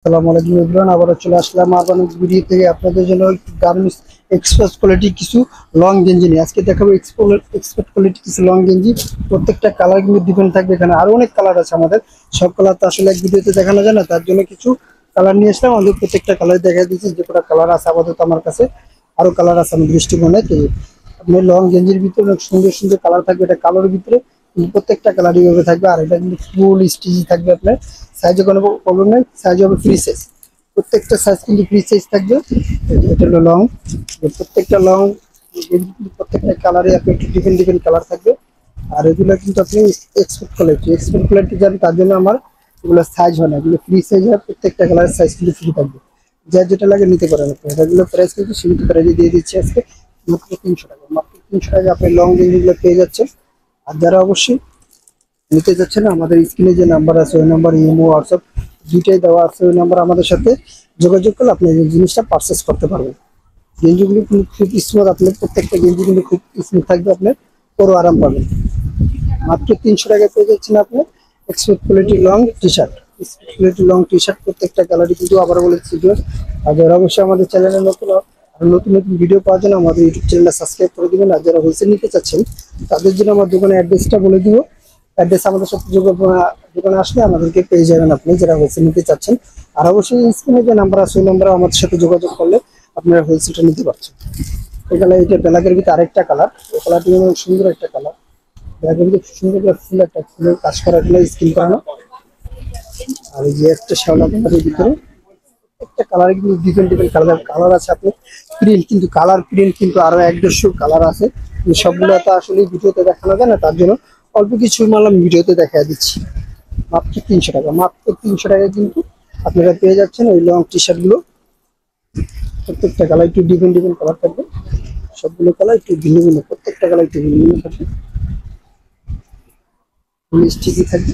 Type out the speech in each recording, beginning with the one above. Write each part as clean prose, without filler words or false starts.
আসসালামু আলাইকুম এভরিওয়ান, আবারও চলে আসলাম আরবানিক ভিডিও থেকে আপনাদের জন্য গার্মেন্টস এক্সপ্রেস কোয়ালিটি কিছু লং গেঞ্জি নিয়ে আজকে দেখাবো। এক্সপোর্ট কোয়ালিটি কিছু লং গেঞ্জি, প্রত্যেকটা কালার কিন্তু ডিফারেন্ট থাকবে। এখানে আরো অনেক কালার আছে, আমাদের সব কালার তো আসলে এক ভিডিওতে দেখানো যায় না, তার জন্য কিছু কালার নিয়ে আসলাম। আমাদের প্রত্যেকটা কালার দেখা দিচ্ছি, যে কটা কালার আছে আপাতত আমার কাছে, আরো কালার আছে আমার দৃষ্টিকোণে। তো আপনার লং গেঞ্জির ভিতরে অনেক সুন্দর সুন্দর কালার থাকবে, এটা কালোর ভিতরে প্রত্যেকটা কালার এইভাবে থাকবে। আর এটা কিন্তু ফুল স্টিচ থাকবে, আপনার সাইজে কোনো প্রবলেম নেই, সাইজ হবে ফ্রি সাইজ, প্রত্যেকটা সাইজ কিন্তু ফ্রি সাইজ থাকবে। এটা হলো লং, প্রত্যেকটা লং, প্রত্যেকটা কালারে আপনি একটু ডিফারেন্ট ডিফারেন্ট কালার থাকবে। আর এগুলো কিন্তু আপনি এক্সপোর্ট কোয়ালিটি যান, তার জন্য আমার এগুলো সাইজ হয় না, এগুলো ফ্রি সাইজ হয়। প্রত্যেকটা কালারের সাইজ কিন্তু ফ্রি থাকবে, যার যেটা লাগে নিতে পারেন আপনি। এগুলো প্রাইস কিন্তু সীমিত প্রাইসে দিয়ে দিচ্ছি আজকে, মাত্র 300 টাকা। মাত্র 300 টাকা আপনি লং গেঞ্জিগুলো পেয়ে যাচ্ছেন। আর যারা অবশ্যই নিতে যাচ্ছেন, আমাদের স্ক্রিনে যে নাম্বার আছে ওই নাম্বার, ইমো হোয়াটসঅ্যাপ দুইটাই দেওয়া আছে, ওই নাম্বার আমাদের সাথে যোগাযোগ করলে আপনি এই জিনিসটা পারচেস করতে পারবেন। গেঞ্জিগুলো কিন্তু খুব স্মুথ, আপনার প্রত্যেকটা গেঞ্জি কিন্তু খুব স্মুথ থাকবে, আপনার পুরো আরাম পাবেন। মাত্র 300 টাকায় পেয়ে যাচ্ছেন আপনি export quality long T shirt. Export quality long T shirt প্রত্যেকটা কালারই কিন্তু আবার বলেছি। আর যারা অবশ্যই আমাদের চ্যানেলে নতুন আর নতুন নতুন ভিডিও পাওয়ার জন্য আমাদের ইউটিউব চ্যানেলটা সাবস্ক্রাইব করে দিবেন। আর যারা হোলসেল নিতে চাচ্ছেন তাদের জন্য আমার দোকানের অ্যাড্রেসটা বলে দিব। অ্যাড্রেস আমাদের সাথে দোকানে আসলে আমাদেরকে পেয়ে যাবেন আপনি, যারা হোলসেল নিতে চাচ্ছেন। আর অবশ্যই স্ক্রিনে যে নাম্বার আছে ওই নাম্বারে আমাদের সাথে যোগাযোগ করলে আপনারা হোলসেলটা নিতে পারছেন। এখানে এটা ব্ল্যাকের ভিতরে আরেকটা কালার, এই কালারটি অনেক সুন্দর একটা কালার। ব্ল্যাকের ভিতরে সুন্দর করে ফুল একটা ফুলের কাজ করা, এগুলো স্কিন করানো। আর এই যে একটা শ্যাওলা কালারের ভিতরে একটা কালার কিন্তু ডিফারেন্ট ডিফারেন্ট কালার কালার আছে। আপনি প্রিন্ট কিন্তু প্রিন্ট কিন্তু আরো 1-150 কালার আছে, সবগুলো তো আসলে ভিডিওতে দেখানো যায় না, তার জন্য অল্প কিছু মালাম ভিডিওতে দেখা দিচ্ছি। মাত্র 300 টাকা, মাত্র 300 টাকায় কিন্তু আপনারা পেয়ে যাচ্ছেন ওই লং টি শার্ট গুলো। প্রত্যেকটা কালার একটু ডিফারেন্ট ডিফারেন্ট কালার থাকবে, সবগুলো কালার একটু ভিন্ন ভিন্ন, প্রত্যেকটা কালার একটু ভিন্ন ভিন্ন থাকবে, ঠিকই থাকবে।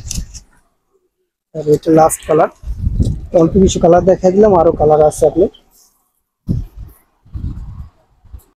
আর এটা লাস্ট কালার, অল্প কিছু কালার দেখা দিলাম, আরো কালার আছে আপনার।